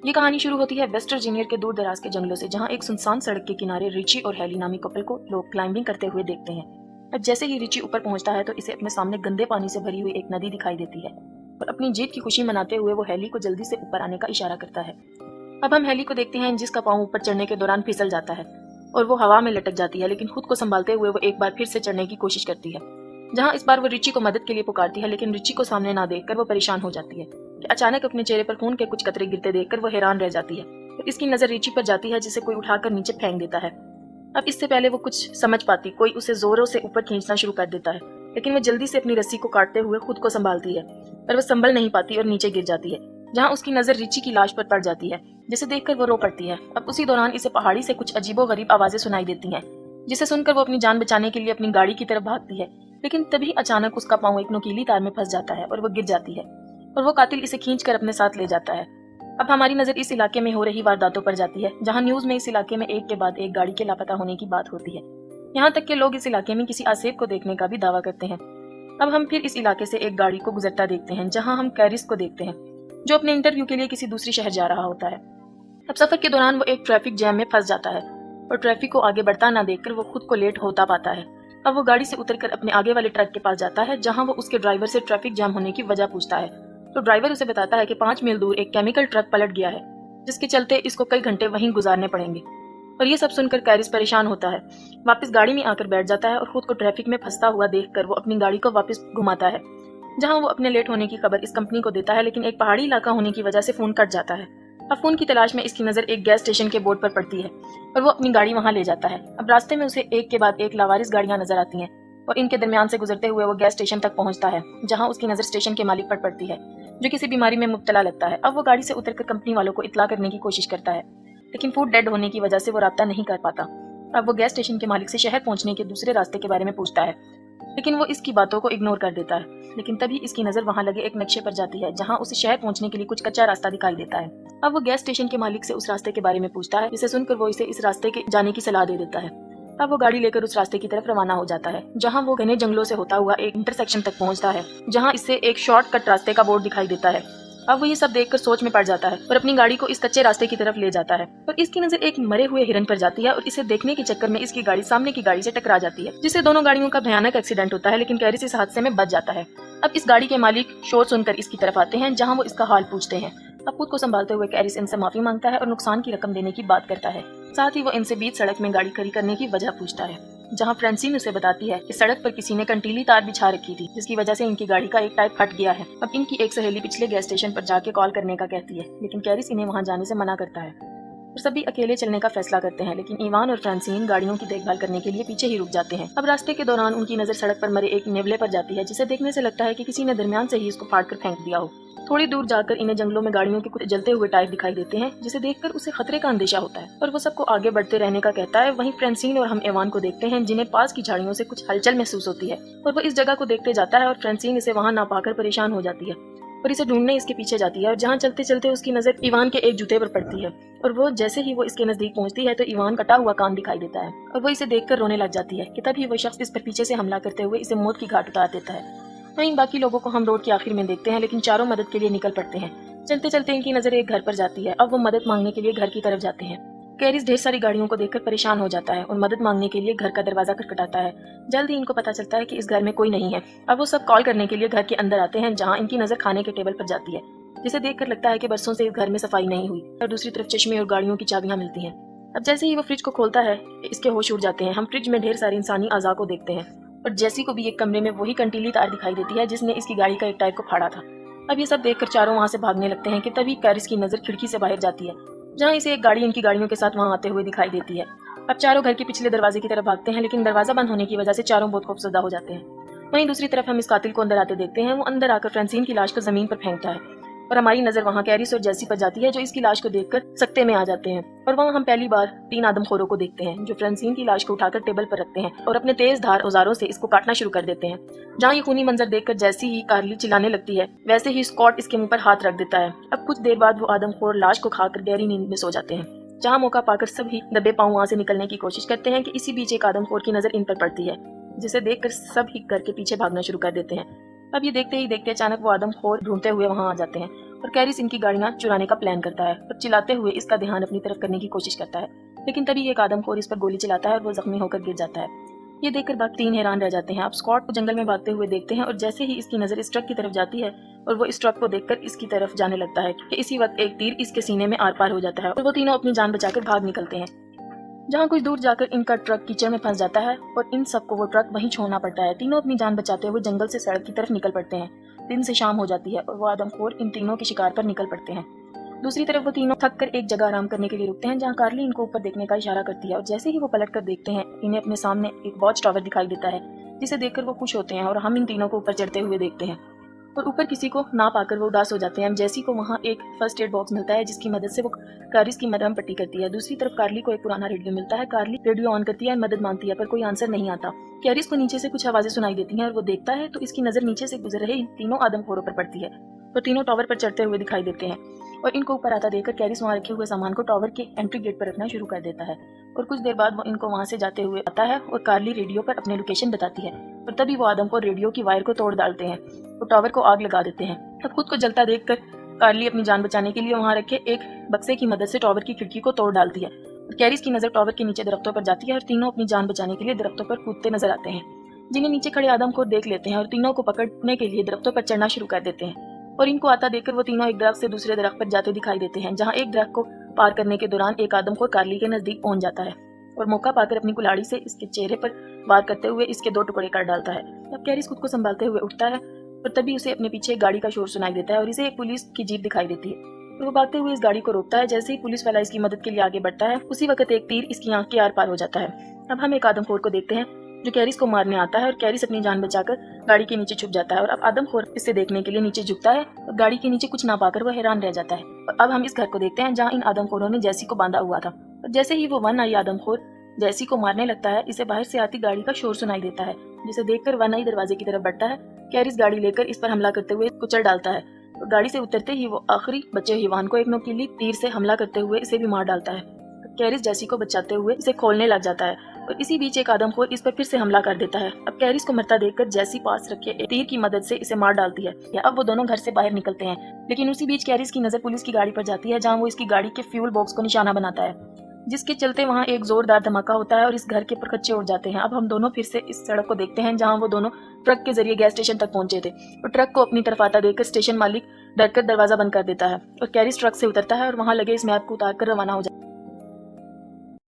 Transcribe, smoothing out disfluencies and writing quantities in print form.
ये कहानी शुरू होती है वेस्ट वर्जीनिया के दूर दराज के जंगलों से, जहाँ एक सुनसान सड़क के किनारे रिची और हेली नामी कपल को लोग क्लाइंबिंग करते हुए देखते हैं। अब जैसे ही रिची ऊपर पहुंचता है तो इसे अपने सामने गंदे पानी से भरी हुई एक नदी दिखाई देती है और अपनी जीत की खुशी मनाते हुए वो हेली को जल्दी से ऊपर आने का इशारा करता है। अब हम हेली को देखते हैं जिसका पाँव ऊपर चढ़ने के दौरान फिसल जाता है और वो हवा में लटक जाती है, लेकिन खुद को संभालते हुए वो एक बार फिर से चढ़ने की कोशिश करती है, जहाँ इस बार वो रिची को मदद के लिए पुकारती है। लेकिन रिची को सामने ना देखकर वो परेशान हो जाती है कि अचानक अपने चेहरे पर खून के कुछ कतरे गिरते देखकर वो हैरान रह जाती है। तो इसकी नजर रिची पर जाती है जिसे कोई उठाकर नीचे फेंक देता है। अब इससे पहले वो कुछ समझ पाती, कोई उसे जोरों से ऊपर खींचना शुरू कर देता है, लेकिन वो जल्दी से अपनी रस्सी को काटते हुए खुद को संभालती है, पर वो संभल नहीं पाती और नीचे गिर जाती है, जहाँ उसकी नजर रिची की लाश पर पड़ जाती है, जिसे देखकर वो रो पड़ती है। अब उसी दौरान इसे पहाड़ी से कुछ अजीबोगरीब आवाजें सुनाई देती हैं, जिसे सुनकर वो अपनी जान बचाने के लिए अपनी गाड़ी की तरफ भागती है, लेकिन तभी अचानक उसका पाँव एक नुकीली तार में फंस जाता है और वो गिर जाती है और वो कातिल इसे खींचकर अपने साथ ले जाता है। अब हमारी नजर इस इलाके में हो रही वारदातों पर जाती है, जहां न्यूज में इस इलाके में एक के बाद एक गाड़ी के लापता होने की बात होती है। यहाँ तक कि लोग इस इलाके में किसी आसेब को देखने का भी दावा करते हैं। अब हम फिर इस इलाके से एक गाड़ी को गुजरता देखते हैं, जहां हम कैरिस को देखते हैं, जो अपने इंटरव्यू के लिए किसी दूसरी शहर जा रहा होता है। अब सफर के दौरान वो एक ट्रैफिक जैम में फंस जाता है और ट्रैफिक को आगे बढ़ता ना देखकर वो खुद को लेट होता पाता है। अब वो गाड़ी से उतरकर अपने आगे वाले ट्रक के पास जाता है, जहाँ वो उसके ड्राइवर से ट्रैफिक जैम होने की वजह पूछता है। तो ड्राइवर उसे बताता है कि 5 मील दूर एक केमिकल ट्रक पलट गया है, जिसके चलते इसको कई घंटे वहीं गुजारने पड़ेंगे। और ये सब सुनकर कैरिस परेशान होता है, वापस गाड़ी में आकर बैठ जाता है और खुद को ट्रैफिक में फंसता हुआ देखकर वो अपनी गाड़ी को वापस घुमाता है, जहां वो अपने लेट होने की खबर इस कंपनी को देता है, लेकिन एक पहाड़ी इलाका होने की वजह से फोन कट जाता है। अब फोन की तलाश में इसकी नजर एक गैस स्टेशन के बोर्ड पर पड़ती है और वो अपनी गाड़ी वहां ले जाता है। अब रास्ते में उसे एक के बाद एक लावारिस गाड़ियां नजर आती हैं और इनके दरमियान से गुजरते हुए वो गैस स्टेशन तक पहुंचता है, जहां उसकी नजर स्टेशन के मालिक पर पड़ती है, जो किसी बीमारी में मुब्तला लगता है। अब वो गाड़ी से उतरकर कंपनी वालों को इत्तला करने की कोशिश करता है, लेकिन फूड डेड होने की वजह से वो राब्ता नहीं कर पाता। अब वो गैस स्टेशन के मालिक से शहर पहुंचने के दूसरे रास्ते के बारे में पूछता है, लेकिन वो इसकी बातों को इग्नोर कर देता है। लेकिन तभी इसकी नजर वहां लगे एक नक्शे पर जाती है, जहां उसे शहर पहुंचने के लिए कुछ कच्चा रास्ता दिखाई देता है। अब वो गैस स्टेशन के मालिक से उस रास्ते के बारे में पूछता है, जिसे सुनकर वो इसे इस रास्ते के जाने की सलाह दे देता है। अब वो गाड़ी लेकर उस रास्ते की तरफ रवाना हो जाता है, जहां वो घने जंगलों से होता हुआ एक इंटरसेक्शन तक पहुंचता है, जहां इससे एक शॉर्टकट रास्ते का बोर्ड दिखाई देता है। अब वो ये सब देखकर सोच में पड़ जाता है और अपनी गाड़ी को इस कच्चे रास्ते की तरफ ले जाता है, और इसकी नजर एक मरे हुए हिरन पर जाती है और इसे देखने के चक्कर में इसकी गाड़ी सामने की गाड़ी से टकरा जाती है, जिससे दोनों गाड़ियों का भयानक एक्सीडेंट होता है। लेकिन कैरिस इस हादसे में बच जाता है। अब इस गाड़ी के मालिक शोर सुनकर इसकी तरफ आते हैं, जहाँ वो इसका हाल पूछते हैं। अब खुद को संभालते हुए कैरिस इनसे माफी मांगता है और नुकसान की रकम देने की बात करता है। साथ ही वो इनसे बीच सड़क में गाड़ी खड़ी करने की वजह पूछता है, जहां फ्रांसिन उसे बताती है कि सड़क पर किसी ने कंटीली तार बिछा रखी थी, जिसकी वजह से इनकी गाड़ी का एक टायर फट गया है। अब इनकी एक सहेली पिछले गैस स्टेशन पर जाके कॉल करने का कहती है, लेकिन कैरिस इन्हें वहां जाने से मना करता है और सभी अकेले चलने का फैसला करते हैं। लेकिन इवान और फ्रांसिन गाड़ियों की देखभाल करने के लिए पीछे ही रुक जाते हैं। अब रास्ते के दौरान उनकी नजर सड़क पर मरे एक नेवले पर जाती है, जिसे देखने से लगता है कि किसी ने दरमियान से ही इसको फाड़ कर फेंक दिया हो। थोड़ी दूर जाकर इन्हें जंगलों में गाड़ियों के कुछ जलते हुए टायर दिखाई देते हैं, जिसे देखकर उसे खतरे का अंदेशा होता है और वो सबको आगे बढ़ते रहने का कहता है। वहीं फ्रांसिन और हम एवान को देखते हैं, जिन्हें पास की झाड़ियों से कुछ हलचल महसूस होती है और वो इस जगह को देखते जाता है और फ्रांसिन इसे वहां ना पाकर परेशान हो जाती है और इसे ढूंढने इसके पीछे जाती है। और जहाँ चलते चलते उसकी नजर इवान के एक जूते पर पड़ती है और वो जैसे ही वो इसके नजदीक पहुंचती है तो इवान कटा हुआ कान दिखाई देता है और वो इसे देखकर रोने लग जाती है कि तभी वो शख्स इस पर पीछे से हमला करते हुए इसे मौत की घाट उतार देता है। वहीं बाकी लोगों को हम रोड के आखिर में देखते हैं, लेकिन चारों मदद के लिए निकल पड़ते हैं। चलते चलते इनकी नजर एक घर पर जाती है। अब वो मदद मांगने के लिए घर की तरफ जाते हैं। कैरिस ढेर सारी गाड़ियों को देखकर परेशान हो जाता है और मदद मांगने के लिए घर का दरवाजा खटखटाता है। जल्द ही इनको पता चलता है कि इस घर में कोई नहीं है। अब वो सब कॉल करने के लिए घर के अंदर आते हैं, जहाँ इनकी नजर खाने के टेबल पर जाती है, जिसे देखकर लगता है कि बरसों से इस घर में सफाई नहीं हुई। और दूसरी तरफ चश्मे और गाड़ियों की चाबियां मिलती हैं। अब जैसे ही वो फ्रिज को खोलता है, इसके होश उड़ जाते हैं। हम फ्रिज में ढेर सारे इंसानी अज़ा को देखते हैं और जैसी को भी एक कमरे में वही कंटीली तार दिखाई देती है, जिसने इसकी गाड़ी का एक टायर को फाड़ा था। अब ये सब देखकर चारों वहां से भागने लगते हैं कि तभी कैरिस की नजर खिड़की से बाहर जाती है, जहां इसे एक गाड़ी इनकी गाड़ियों के साथ वहां आते हुए दिखाई देती है। अब चारों घर के पिछले दरवाजे की तरफ भागते हैं, लेकिन दरवाजा बंद होने की वजह से चारों बहुत खौफजदा हो जाते हैं। वहीं दूसरी तरफ हम इस कातिल को अंदर आते देखते हैं। वो अंदर आकर फ्रांसिन की लाश को जमीन पर फेंकता है और हमारी नजर वहाँ कैरिस और जैसी पर जाती है, जो इसकी लाश को देखकर सकते में आ जाते हैं। और वहाँ हम पहली बार 3 आदमखोरों को देखते हैं, जो फ्रांसिन की लाश को उठाकर टेबल पर रखते हैं और अपने तेज धार औजारों से इसको काटना शुरू कर देते हैं। जहाँ ये खूनी मंजर देखकर जैसी ही कार्ली चिल्लाने लगती है, वैसे ही स्कॉट इसके मुंह पर हाथ रख देता है। अब कुछ देर बाद वो आदमखोर लाश को खाकर गहरी नींद में सो जाते हैं, जहाँ मौका पाकर सभी दबे पांव वहाँ से निकलने की कोशिश करते हैं कि इसी बीच एक आदमखोर की नजर इन पर पड़ती है, जिसे देखकर सभी घर के पीछे भागना शुरू कर देते हैं। अब ये देखते ही देखते अचानक वो आदमखोर ढूंढते हुए वहाँ आ जाते हैं और कैरिस इनकी गाड़ियां चुराने का प्लान करता है और चिल्लाते हुए इसका ध्यान अपनी तरफ करने की कोशिश करता है, लेकिन तभी एक आदमखोर इस पर गोली चलाता है और वो जख्मी होकर गिर जाता है। ये देखकर बाकी तीन हैरान रह जाते हैं। अब स्कॉट को जंगल में भागते हुए देखते हैं और जैसे ही इसकी नजर इस ट्रक की तरफ जाती है और वो इस ट्रक को देखकर इसकी तरफ जाने लगता है कि इसी वक्त एक तीर इसके सीने में आर पार हो जाता है और वो तीनों अपनी जान बचाकर भाग निकलते हैं। जहाँ कुछ दूर जाकर इनका ट्रक कीचड़ में फंस जाता है और इन सबको वो ट्रक वहीं छोड़ना पड़ता है। तीनों अपनी जान बचाते हुए जंगल से सड़क की तरफ निकल पड़ते हैं। दिन से शाम हो जाती है और वो आदमखोर इन तीनों के शिकार पर निकल पड़ते हैं। दूसरी तरफ वो तीनों थक कर एक जगह आराम करने के लिए रुकते हैं, जहाँ कार्ली इनको ऊपर देखने का इशारा करती है और जैसे ही वो पलट कर देखते हैं इन्हें अपने सामने एक वॉच टावर दिखाई देता है, जिसे देखकर वो खुश होते हैं और हम इन तीनों को ऊपर चढ़ते हुए देखते हैं और ऊपर किसी को ना पाकर वो उदास हो जाते हैं। जैसी को वहाँ एक फर्स्ट एड बॉक्स मिलता है जिसकी मदद से वो कैरिस की मरहम पट्टी करती है। दूसरी तरफ कार्ली को एक पुराना रेडियो मिलता है। कार्ली रेडियो ऑन करती है, मदद मांगती है, पर कोई आंसर नहीं आता। कैरिस को नीचे से कुछ आवाजें सुनाई देती हैं और वो देखता है तो इसकी नजर नीचे से गुजर रहे तीनों आदमखोरों पर पड़ती है। तो तीनों टावर पर चढ़ते हुए दिखाई देते हैं और इनको ऊपर आता देखकर कैरिस वहाँ रखे हुए सामान को टावर के एंट्री गेट पर रखना शुरू कर देता है और कुछ देर बाद वो इनको वहाँ से जाते हुए आता है और कार्ली रेडियो पर अपने लोकेशन बताती है और तभी वो आदम को रेडियो की वायर को तोड़ डालते हैं और टावर को आग लगा देते हैं। तब खुद को जलता देखकर कार्ली अपनी जान बचाने के लिए वहाँ रखे एक बक्से की मदद से टावर की खिड़की को तोड़ डालती है और कैरिस की नजर टावर के नीचे दरख्तों पर जाती है और तीनों अपनी जान बचाने के लिए दरख्तों पर कूदते नजर आते हैं, जिन्हें नीचे खड़े आदम को देख लेते हैं और तीनों को पकड़ने के लिए दरख्तों पर चढ़ना शुरू कर देते हैं और इनको आता देखकर वो तीनों एक दरख्त से दूसरे दरख्त पर जाते दिखाई देते हैं, जहाँ एक दरख्त को पार करने के दौरान एक आदमखोर कार्ली के नजदीक पहुंच जाता है और मौका पाकर अपनी कुल्हाड़ी से इसके चेहरे पर वार करते हुए इसके 2 टुकड़े कर डालता है। अब कैरिस खुद को संभालते हुए उठता है और तभी उसे अपने पीछे एक गाड़ी का शोर सुनाई देता है और इसे एक पुलिस की जीप दिखाई देती है और वो भागते हुए इस गाड़ी को रोकता है। जैसे ही पुलिस वाला इसकी मदद के लिए आगे बढ़ता है उसी वक्त एक तीर इसकी आंख के आर पार हो जाता है। अब हम एक आदमखोर को देखते हैं जो कैरिस को मारने आता है और कैरिस अपनी जान बचाकर गाड़ी के नीचे छुप जाता है और अब आदमखोर इसे देखने के लिए नीचे झुकता है और गाड़ी के नीचे कुछ ना पाकर वह हैरान रह जाता है। और अब हम इस घर को देखते हैं जहाँ इन आदमखोरों ने जैसी को बांधा हुआ था और जैसे ही वो वन आई आदमखोर जैसी को मारने लगता है, इसे बाहर से आती गाड़ी का शोर सुनाई देता है, जिसे देखकर वन आई दरवाजे की तरफ बढ़ता है। कैरिस गाड़ी लेकर इस पर हमला करते हुए कुचल डालता है और गाड़ी से उतरते ही वो आखिरी बचे हुए वाहन को एक नुकीली तीर से हमला करते हुए इसे भी मार डालता है। कैरिस जैसी को बचाते हुए इसे खोलने लग जाता है और इसी बीच एक आदमखोर इस पर फिर से हमला कर देता है। अब कैरिस को मरता देखकर जैसी पास रखे एक तीर की मदद से इसे मार डालती है। अब वो दोनों घर से बाहर निकलते हैं, लेकिन उसी बीच कैरिस की नजर पुलिस की गाड़ी पर जाती है, जहाँ वो इसकी गाड़ी के फ्यूल बॉक्स को निशाना बनाता है, जिसके चलते वहाँ एक जोरदार धमाका होता है और इस घर के परखच्चे उड़ जाते हैं। अब हम दोनों फिर से इस सड़क को देखते हैं जहाँ वो दोनों ट्रक के जरिए गैस स्टेशन तक पहुंचे थे और ट्रक को अपनी तरफ आता देखकर स्टेशन मालिक डरकर दरवाजा बंद कर देता है और कैरिस ट्रक से उतरता है और वहाँ लगे इस मैप को उतार कर रवाना हो जाता है।